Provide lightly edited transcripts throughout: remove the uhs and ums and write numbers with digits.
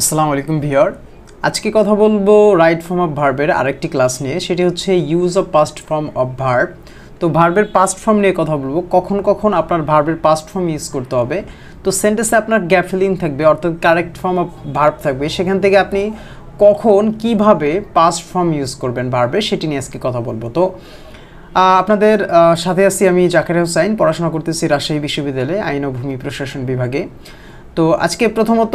আসসালামু আলাইকুম ভিউয়ার। আজকে কথা বলবো রাইট ফর্ম অফ ভার্বের আরেকটি ক্লাস নিয়ে, সেটি হচ্ছে use of past form of verb. তো ভার্বের পাস্ট ফর্ম নিয়ে কথা বলবো, কখন কখন আপনার ভার্বের পাস্ট ফর্ম ইউজ করতে হবে। তো সেন্টেন্সে আপনার গ্যাপ ফিলিং থাকবে, অর্থাৎ কারেক্ট ফর্ম অফ ভার্ব থাকবে, সেখান থেকে আপনি কখন কিভাবে পাস্ট ফর্ম ইউজ করবেন ভার্বে সেটি নিয়ে আজকে কথা বলবো। তো আপনাদের সাথে আছি আমি জাকির হোসাইন, পড়াশোনা করতেছি রাজশাহী বিশ্ববিদ্যালয়ে আইন ও ভূমি প্রশাসন বিভাগে। তো আজকে প্রথমত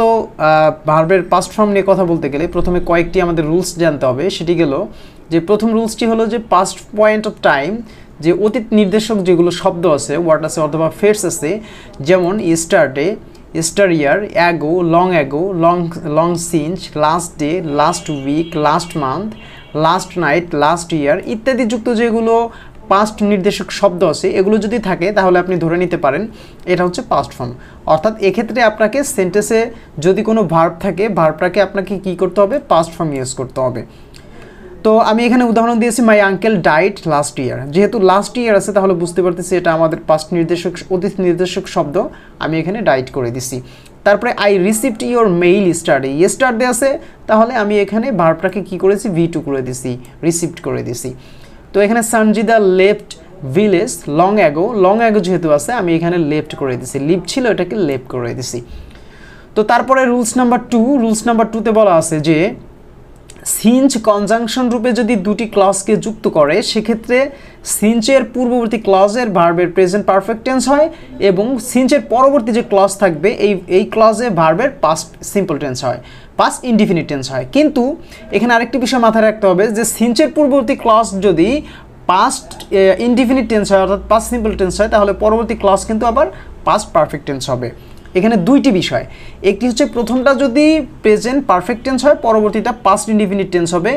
ভার্বের পাস্ট ফর্ম নিয়ে কথা বলতে গেলে প্রথমে কয়েকটি আমাদের রুলস জানতে হবে। সেটি গেল যে প্রথম রুলসটি হলো যে পাস্ট পয়েন্ট অফ টাইম, যে অতীত নির্দেশক যেগুলো শব্দ আছে, ওয়ার্ড আছে অথবা ফেটস আছে, যেমন yesterday, yester year, ago, long since, last day, last week, last month, last night, last year ইত্যাদি যুক্ত যেগুলো পাস্ট নির্দেশক শব্দ আছে, এগুলো যদি থাকে তাহলে আপনি ধরে নিতে পারেন এটা হচ্ছে পাস্ট ফর্ম। অর্থাৎ এক্ষেত্রে আপনাকে সেন্টেন্সে যদি কোনো ভার্ব থাকে, ভার্বটাকে আপনাকে কী করতে হবে, পাস্ট ফর্ম ইউজ করতে হবে। তো আমি এখানে উদাহরণ দিয়েছি my uncle died last year. যেহেতু লাস্ট ইয়ার আছে তাহলে বুঝতে পারতেছি এটা আমাদের পাস্ট নির্দেশক, অতীত নির্দেশক শব্দ, আমি এখানে ডাইড করে দিছি। তারপরে I received your mail ইস্টারডে, yesterday আছে তাহলে আমি এখানে ভার্বটাকে কী করেছি, V2 করে দিছি, রিসিভড করে দিছি। তো এখানে Sanjida left village long ago যেহেতু আছে আমি এখানে লেফট করে দিছি, লিভ ছিল এটাকে লেফট করে দিছি। তো তারপরে রুলস নাম্বার 2তে বলা আছে যে সিঞ্চ কনজাংশন রূপে যদি দুটি ক্লজকে যুক্ত করে সেক্ষেত্রে সিঞ্চের পূর্ববর্তী ক্লজের ভার্বের প্রেজেন্ট পারফেক্ট টেন্স হয় এবং সিঞ্চের পরবর্তী যে ক্লজ থাকবে এই ক্লজে ভার্বের পাস্ট সিম্পল টেন্স হয়, পাস্ট ইনডিফিনিট টেন্স হয়। কিন্তু এখানে আরেকটি বিষয় মাথায় রাখতে হবে যে সিঞ্চের পূর্ববর্তী ক্লজ যদি পাস্ট ইনডিফিনিট টেন্স হয় অর্থাৎ পাস্ট সিম্পল টেন্স হয় তাহলে পরবর্তী ক্লজ কিন্তু আবার পাস্ট পারফেক্ট টেন্স হবে। এখানে দুইটি বিষয়, একটি হচ্ছে প্রথমটা যদি প্রেজেন্ট পারফেক্ট টেন্স হয় পরবর্তীটা পাস্ট ইনডিফিনিট টেন্স হবে,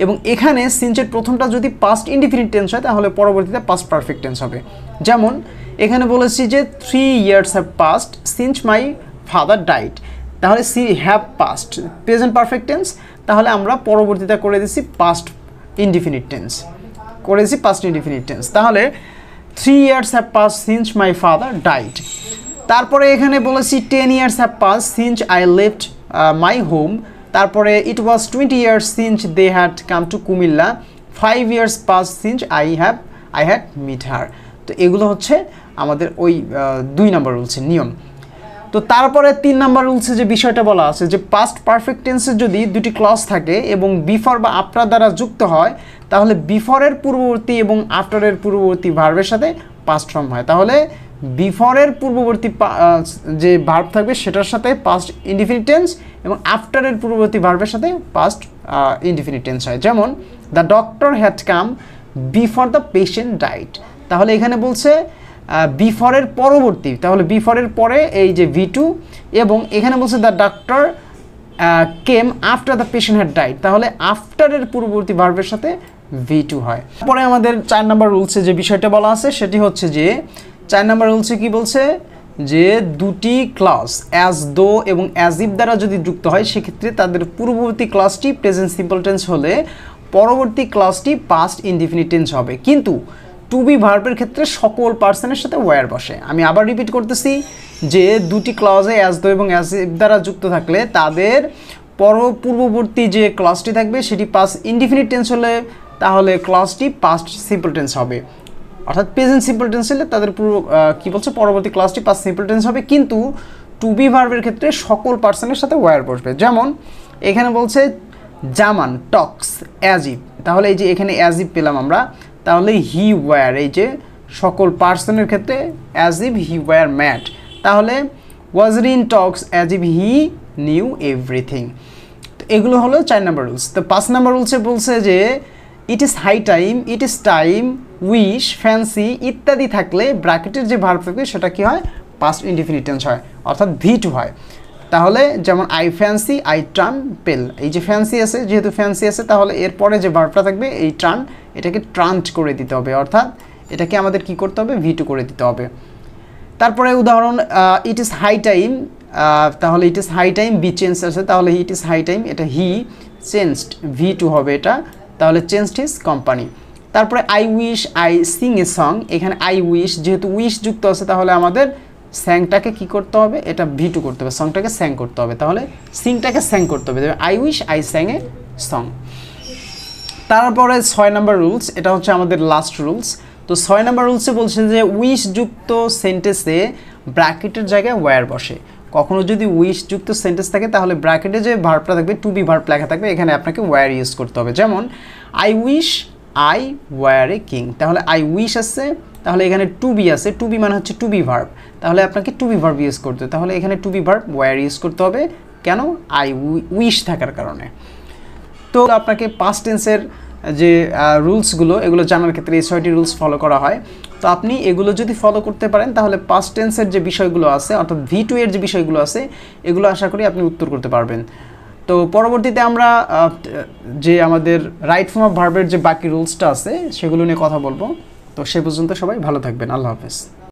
এবং এখানে সিঞ্চের প্রথমটা যদি পাস্ট ইনডিফিনিট টেন্স হয় তাহলে পরবর্তীতে পাস্ট পারফেক্ট টেন্স হবে। যেমন এখানে বলেছি যে 3 years have passed since my father died, তাহলে she have past present perfect tense, তাহলে আমরা পরবর্তীতে করে দিছি পাস্ট ইনডিফিনিট টেন্স, করেছি পাস্ট ইনডিফিনিট টেন্স। তাহলে 3 years have passed since my father died। তারপরে এখানে বলেছি 10 years have passed since I left my home, তারপরে it was 20 years since they had come to Kumilla, 5 years passed since I had met her। তো এগুলো হচ্ছে আমাদের ওই 2 নম্বর রুলসের নিয়ম। তো তারপরে 3 নম্বর রুলসে যে বিষয়টা বলা আছে যে পাস্ট পারফেক্ট টেন্সে যদি দুটি ক্লজ থাকে এবং বিফোর বা আফটার দ্বারা যুক্ত হয় তাহলে বিফোরের পূর্ববর্তী এবং আফটারের পূর্ববর্তী ভার্বের সাথে পাস্ট ফর্ম হয়। তাহলে বিফোরের পূর্ববর্তী যে ভার্ব থাকবে সেটার সাথে পাস্ট ইনডিফিনিট টেন্স এবং আফটারের পূর্ববর্তী ভার্বের সাথে পাস্ট ইনডিফিনিট টেন্স হয়। যেমন the doctor had come before the patient died, তাহলে এখানে বলছে বিফোরের পরবর্তী, তাহলে বিফোরের পরে এই যে V2, এবং এখানে বলছে the doctor came after the patient had died, তাহলে আফটারের পূর্ববর্তী ভার্বের সাথে V2 হয়। পরে আমাদের 4 নম্বর রুলসে যে বিষয়টা বলা আছে সেটি হচ্ছে যে 4 নম্বর রুলসে কি বলছে যে দুটি ক্লজ অ্যাজ দো এবং অ্যাজ ইফ দ্বারা যদি যুক্ত হয় সেক্ষেত্রে তাদের পূর্ববর্তী ক্লজটি প্রেজেন্ট সিম্পল টেন্স হলে পরবর্তী ক্লজটি পাস্ট ইনডিফিনিট টেন্স হবে। কিন্তু টু বি ভার্বের ক্ষেত্রে সকল পার্সনের সাথে ওয়্যার বসে। আমি আবার রিপিট করতেছি যে দুটি ক্লজে অ্যাজ দো এবং অ্যাজ ইফ দ্বারা যুক্ত থাকলে তাদের পূর্ববর্তী যে ক্লজটি থাকবে সেটি পাস্ট ইনডিফিনিট টেন্স হলে তাহলে ক্লজটি পাস্ট সিম্পল টেন্স হবে, অর্থাৎ প্রেজেন্ট সিম্পল টেন্স হলে তাদের কী বলছে পরবর্তী ক্লজটি পাস্ট সিম্পল টেন্স হবে। কিন্তু টু বি ভার্বের ক্ষেত্রে সকল পার্সনের সাথে ওয়্যার বসবে। যেমন এখানে বলছে জামান টক্স অ্যাজ ইফ, তাহলে এই যে এখানে অ্যাজ ইফ পেলাম আমরা, তাহলে হি ওয়্যার এই যে সকল পার্সনের ক্ষেত্রে as if he were mad, তাহলে ওয়াজরিন talks as if he knew everything. তো এগুলো হলো 4 নম্বর রুলস। তো 5 নম্বর রুলসে বলছে যে it is high time, it is time, wish, fancy ইত্যাদি থাকলে ব্র্যাকেটের যে ভার্ব থাকবে সেটা কি হয়, পাস্ট ইনডিফিনিট টেন্স হয়, অর্থাৎ V2 হয়। তাহলে যেমন আই ফ্যান্সি আই টার্ন পেল, এই যে ফ্যান্সি আছে, যেহেতু ফ্যান্সি আছে তাহলে এরপরে যে ভার্বটা থাকবে এই টার্ন, এটাকে ট্রান্ট করে দিতে হবে, অর্থাৎ এটাকে আমাদের কি করতে হবে, V2 করে দিতে হবে। তারপরে উদাহরণ ইট ইজ হাই টাইম, তাহলে it is high time be change আছে, তাহলে ইট ইজ হাই টাইম এটা হি চেঞ্জড, V2 হবে এটা, তাহলে চেঞ্জড হিজ কোম্পানি। তারপরে I wish I sing a song, এখানে আই উইশ যেহেতু উইশ যুক্ত আছে তাহলে আমাদের স্যাংটাকে কি করতে হবে, এটা ভি2 করতে হবে, সংটাকে স্যাং করতে হবে, তাহলে সিংটাকে স্যাং করতে হবে, I wish I স্যাং a song. তারপরে 6 নাম্বার রুলস, এটা হচ্ছে আমাদের লাস্ট রুলস। তো 6 নাম্বার রুলসে বলছে যে উইশ যুক্ত সেন্টেন্সে ব্র্যাকেটের জায়গায় ওয়্যার বসে। কখনো যদি উইশ যুক্ত সেন্টেন্স থাকে তাহলে ব্র্যাকেটে যে ভার্বটা থাকবে টু বি ভার্ব লেখা থাকবে, এখানে আপনাকে ওয়্যার ইউজ করতে হবে। যেমন I wish I were a king, তাহলে আই উইশ আছে, তাহলে এখানে টু বি আছে, টু বি মানে হচ্ছে টু বি ভার্ব, তাহলে আপনাকে টু বি ভার্ব ইউজ করতে হবে, তাহলে এখানে to be verb were use করতে হবে। কেন? আই উইশ থাকার কারণে। তো আপনাকে পাস্ট টেন্সের যে রুলসগুলো এগুলো জানার ক্ষেত্রে এই 6টি রুলস ফলো করা হয়। তো আপনি এগুলো যদি ফলো করতে পারেন তাহলে পাস্ট টেন্সের যে বিষয়গুলো আছে অর্থাৎ ভি2 এর যে বিষয়গুলো আছে এগুলো আশা করি আপনি উত্তর করতে পারবেন। তো পরবর্তীতে আমরা যে আমাদের রাইট ফর্ম অফ ভার্বের যে বাকি রুলসটা আছে সেগুলো নিয়ে কথা বলবো। তো সে পর্যন্ত সবাই ভালো থাকবেন। আল্লাহ হাফেজ।